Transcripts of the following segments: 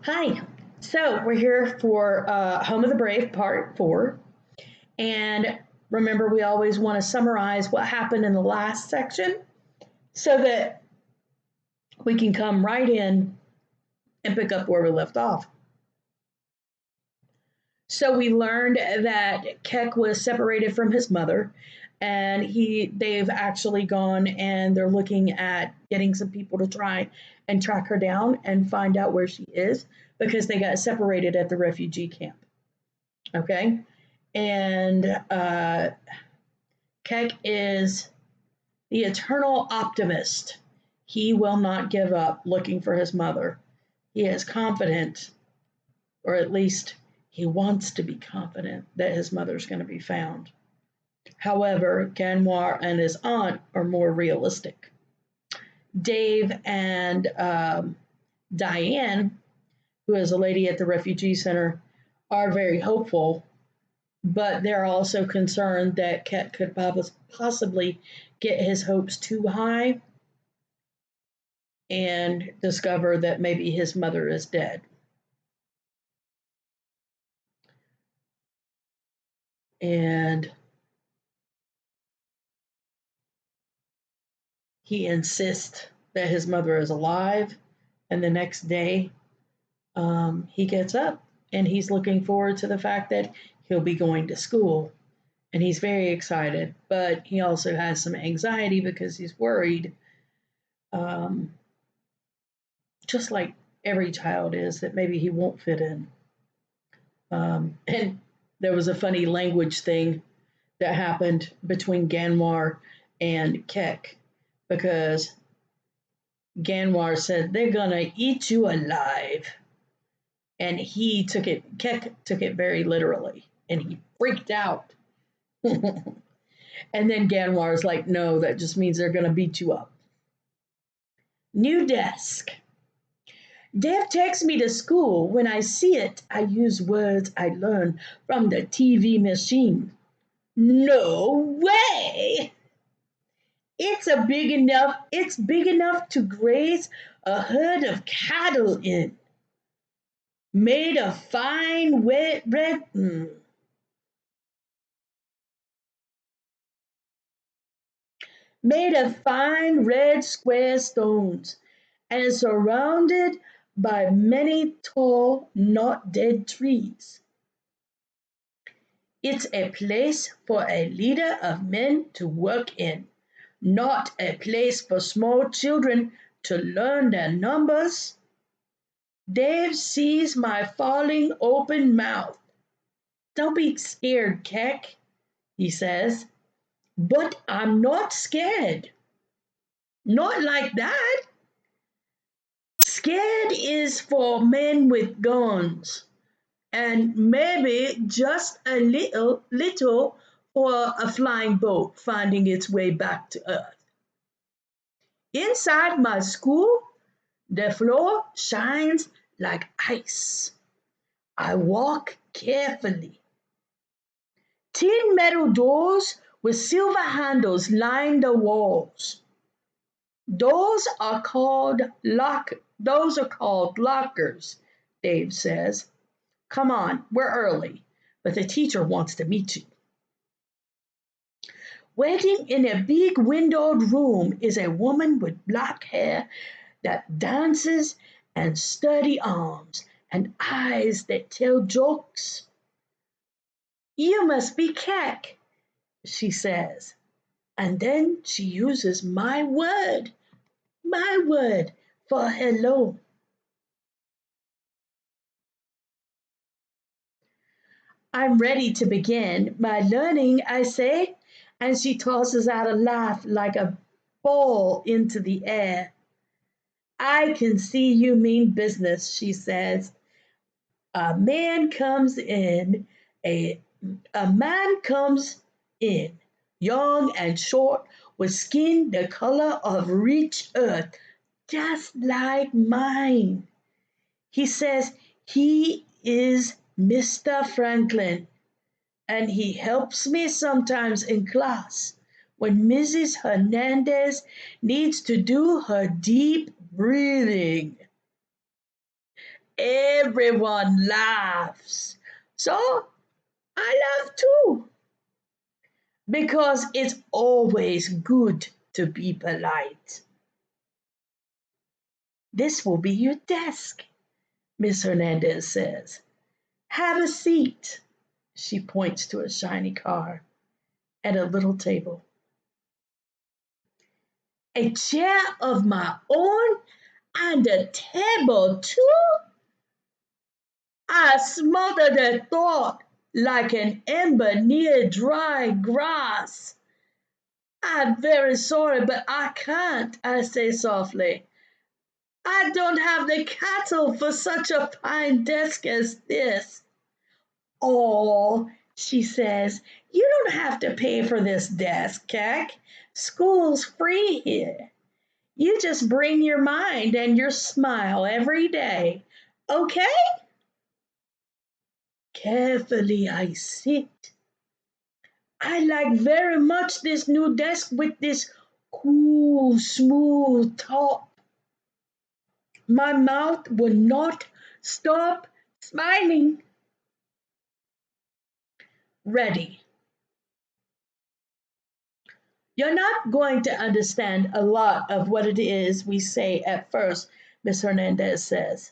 Hi. So we're here for Home of the Brave Part 4. And remember, we always want to summarize what happened in the last section so that we can come right in and pick up where we left off. So we learned that Keck was separated from his mother, and they've actually gone and they're looking at getting some people to try and track her down and find out where she is because they got separated at the refugee camp. Okay, and Keck is the eternal optimist. He will not give up looking for his mother. He is confident, or at least he wants to be confident, that his mother's going to be found. However, Ganwar and his aunt are more realistic. Dave and Diane, who is a lady at the refugee center, are very hopeful, but they're also concerned that Keck could possibly get his hopes too high and discover that maybe his mother is dead. And he insists that his mother is alive. And the next day, he gets up and he's looking forward to the fact that he'll be going to school. And he's very excited, but he also has some anxiety because he's worried, um, just like every child is, that maybe he won't fit in. And there was a funny language thing that happened between Ganwar and Keck because Ganwar said, "They're gonna eat you alive." And Keck took it very literally and he freaked out. And then Ganwar's like, "No, that just means they're gonna beat you up." New desk. Dave takes me to school. When I see it, I use words I learned from the TV machine. No way! It's big enough to graze a herd of cattle in. Made of fine wet red made of fine red square stones and surrounded by many tall, not dead trees. It's a place for a leader of men to work in, not a place for small children to learn their numbers. Dave sees my falling open mouth. "Don't be scared, Keck," he says. "But I'm not scared. Not like that. Scared is for men with guns, and maybe just a little for a flying boat finding its way back to Earth. Inside my school, the floor shines like ice. I walk carefully. Tin metal doors with silver handles line the walls. Those are called lockers, Dave says. Come on, we're early, but the teacher wants to meet you. Waiting in a big windowed room is a woman with black hair that dances and sturdy arms and eyes that tell jokes. "You must be Keck," she says, and then she uses my word for hello. "I'm ready to begin my learning," I say, and she tosses out a laugh like a ball into the air. "I can see you mean business," she says. A man comes in, a, a man comes in, young and short, with skin the color of rich earth, just like mine. He says he is Mr. Franklin, and he helps me sometimes in class when Mrs. Hernandez needs to do her deep breathing. everyone laughs. So I laugh too, because it's always good to be polite. This will be your desk, Miss Hernandez says. Have a seat. She points to a shiny car and a little table. A chair of my own and a table too? I smothered the thought like an ember near dry grass. I'm very sorry, but I can't, I say softly. I don't have the cattle for such a fine desk as this. Oh, she says, you don't have to pay for this desk, Keck. School's free here. You just bring your mind and your smile every day. Okay? Carefully I sit. I like very much this new desk with this cool, smooth top. My mouth will not stop smiling. Ready. You're not going to understand a lot of what it is we say at first, Miss Hernandez says.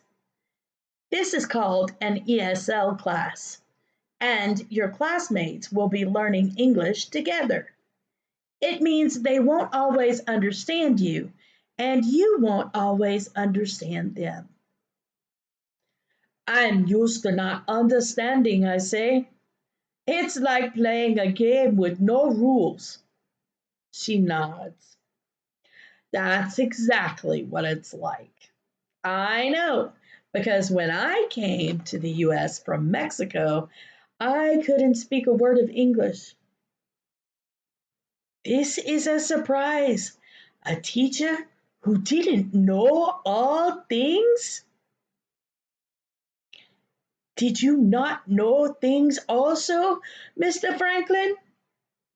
This is called an ESL class, and your classmates will be learning English together. It means they won't always understand you, and you won't always understand them. I'm used to not understanding, I say. It's like playing a game with no rules. She nods. That's exactly what it's like. I know, because when I came to the US from Mexico, I couldn't speak a word of English. This is a surprise. A teacher who didn't know all things? Did you not know things also, Mr. Franklin?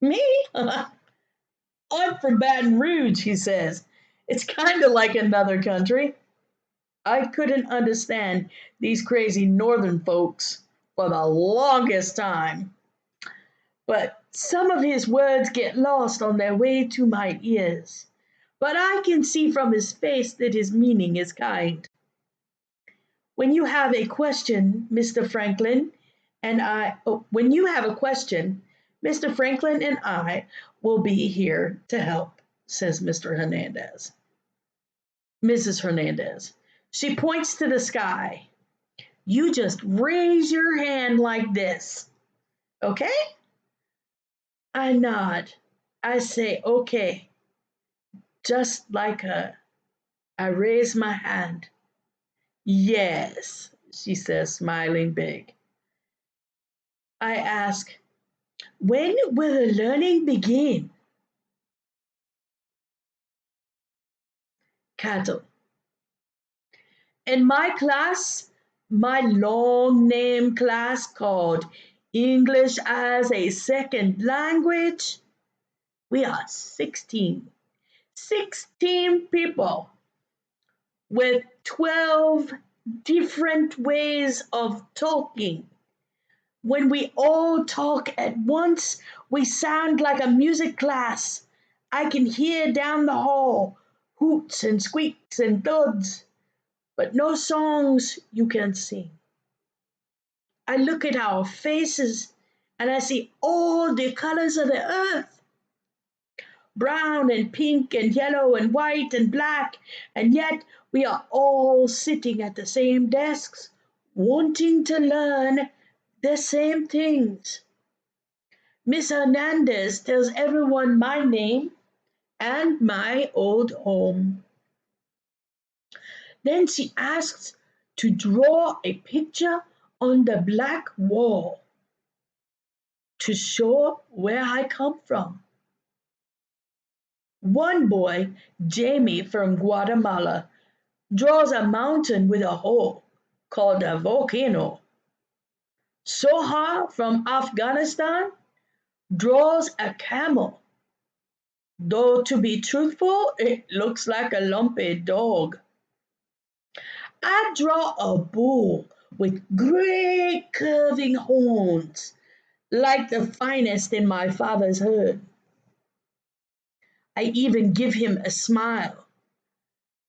Me? I'm from Baton Rouge, he says. It's kind of like another country. I couldn't understand these crazy northern folks for the longest time. But some of his words get lost on their way to my ears. But I can see from his face that his meaning is kind. When you have a question, Mr. Franklin, when you have a question, Mr. Franklin and I will be here to help, says Mr. Hernandez. Mrs. Hernandez. She points to the sky. You just raise your hand like this, okay? I nod. I say, okay, just like her. I raise my hand. Yes, she says, smiling big. I ask, when will the learning begin? Cattle. In my class, my long name class called English as a Second Language, we are 16 people with 12 different ways of talking. When we all talk at once, we sound like a music class. I can hear down the hall hoots and squeaks and thuds, but no songs you can sing. I look at our faces and I see all the colors of the earth, brown and pink and yellow and white and black, and yet we are all sitting at the same desks, wanting to learn the same things. Miss Hernandez tells everyone my name and my old home. Then she asks to draw a picture on the black wall to show where I come from. One boy, Jamie from Guatemala, draws a mountain with a hole called a volcano. Soha from Afghanistan draws a camel, though to be truthful, it looks like a lumpy dog. I draw a bull with great curving horns, like the finest in my father's herd. I even give him a smile,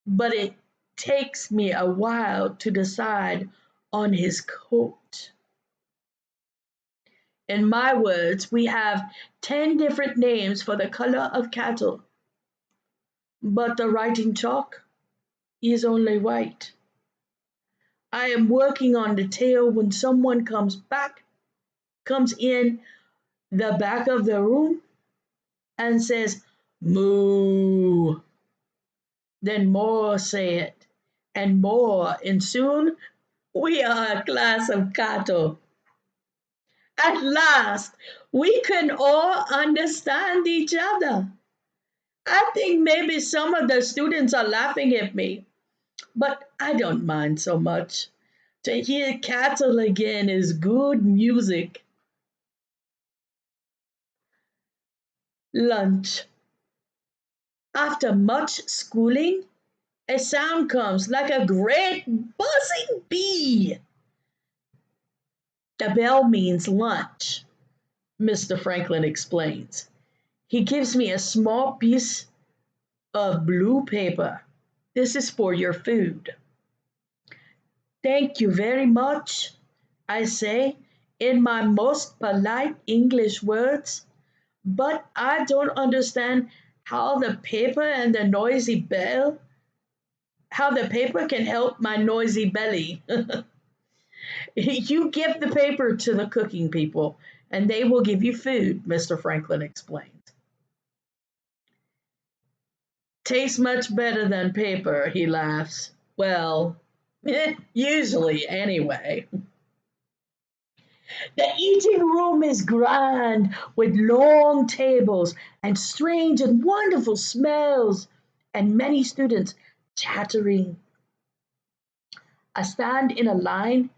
but it takes me a while to decide on his coat. In my words, we have 10 different names for the color of cattle, but the writing chalk is only white. I am working on the tail when someone comes in the back of the room and says, Moo. Then more say it, and more, and soon we are a class of cattle. At last, we can all understand each other. I think maybe some of the students are laughing at me, but I don't mind so much. To hear cattle again is good music. Lunch. After much schooling, a sound comes like a great buzzing bee. The bell means lunch, Mr. Franklin explains. He gives me a small piece of blue paper. This is for your food. Thank you very much, I say in my most polite English words, but I don't understand how the paper and the noisy bell, how the paper can help my noisy belly. You give the paper to the cooking people, and they will give you food, Mr. Franklin explains. Tastes much better than paper, he laughs. Well, usually anyway. The eating room is grand with long tables and strange and wonderful smells, and many students chattering. I stand in a line,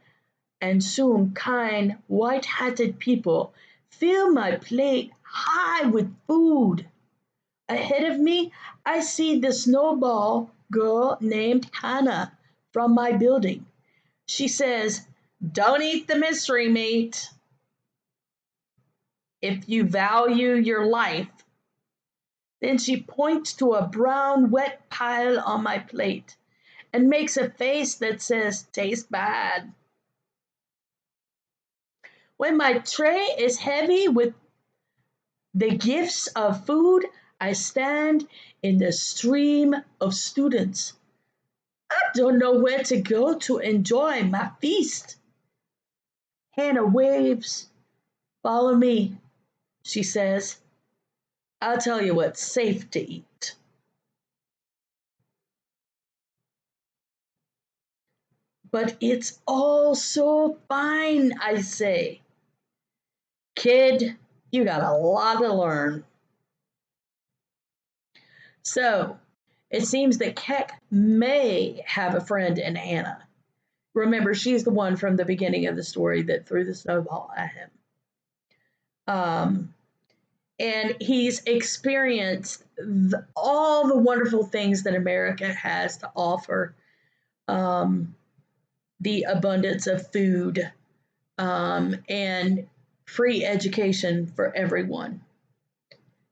and soon kind, white hatted people fill my plate high with food. Ahead of me, I see the snowball girl named Hannah from my building. She says, Don't eat the mystery meat. If you value your life. Then she points to a brown, wet pile on my plate and makes a face that says, Tastes bad. When my tray is heavy with the gifts of food, I stand in the stream of students. I don't know where to go to enjoy my feast. Hannah waves. Follow me, she says. I'll tell you what's safe to eat. But it's all so fine, I say. Kid, you got a lot to learn. So, it seems that Keck may have a friend in Hannah. Remember, she's the one from the beginning of the story that threw the snowball at him. Um, and he's experienced all the wonderful things that America has to offer, um, the abundance of food, and free education for everyone.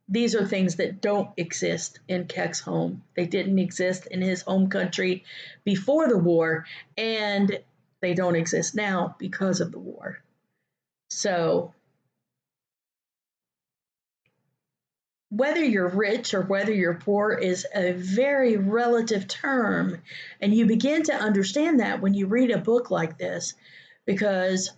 These are things that don't exist in Keck's home. They didn't exist in his home country before the war, and they don't exist now because of the war. So, whether you're rich or whether you're poor is a very relative term. And you begin to understand that when you read a book like this, because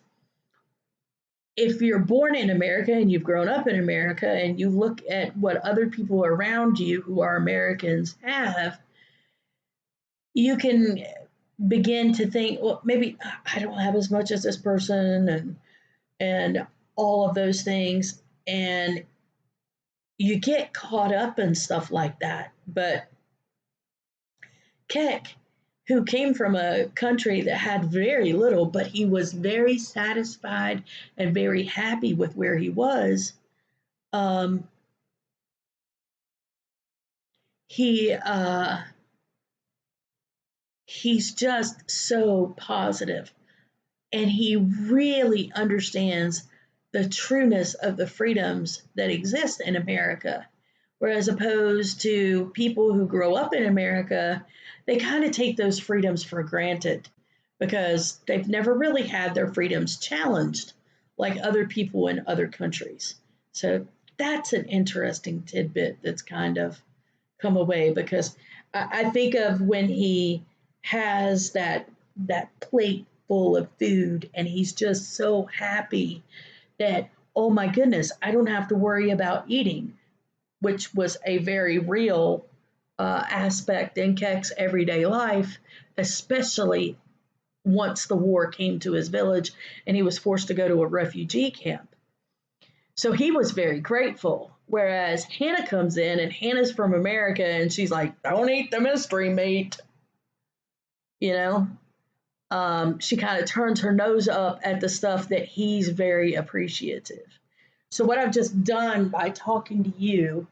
if you're born in America and you've grown up in America and you look at what other people around you who are Americans have, you can begin to think, well, maybe I don't have as much as this person and all of those things. And you get caught up in stuff like that. But Keck, who came from a country that had very little, but he was very satisfied and very happy with where he was. Um, he he's just so positive, and he really understands the trueness of the freedoms that exist in America. Whereas opposed to people who grow up in America, they kind of take those freedoms for granted because they've never really had their freedoms challenged like other people in other countries. So that's an interesting tidbit that's kind of come away because I think of when he has that plate full of food and he's just so happy that, oh my goodness, I don't have to worry about eating, which was a very real aspect in Keck's everyday life, especially once the war came to his village and he was forced to go to a refugee camp. So he was very grateful. Whereas Hannah comes in and Hannah's from America and she's like, don't eat the mystery meat, you know? She kind of turns her nose up at the stuff that he's very appreciative. So, what I've just done by talking to you,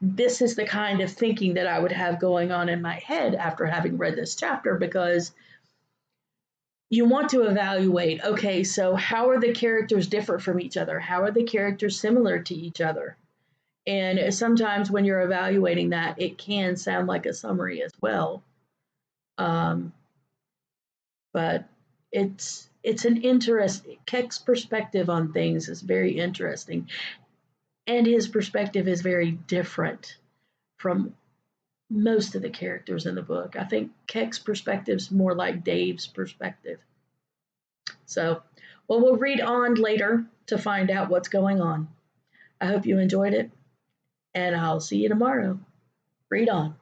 this is the kind of thinking that I would have going on in my head after having read this chapter because you want to evaluate, okay, so how are the characters different from each other? How are the characters similar to each other? And sometimes when you're evaluating that, it can sound like a summary as well. Um, but it's an interest. Keck's perspective on things is very interesting, and his perspective is very different from most of the characters in the book. I think Keck's perspective is more like Dave's perspective. So, well, we'll read on later to find out what's going on. I hope you enjoyed it, and I'll see you tomorrow. Read on.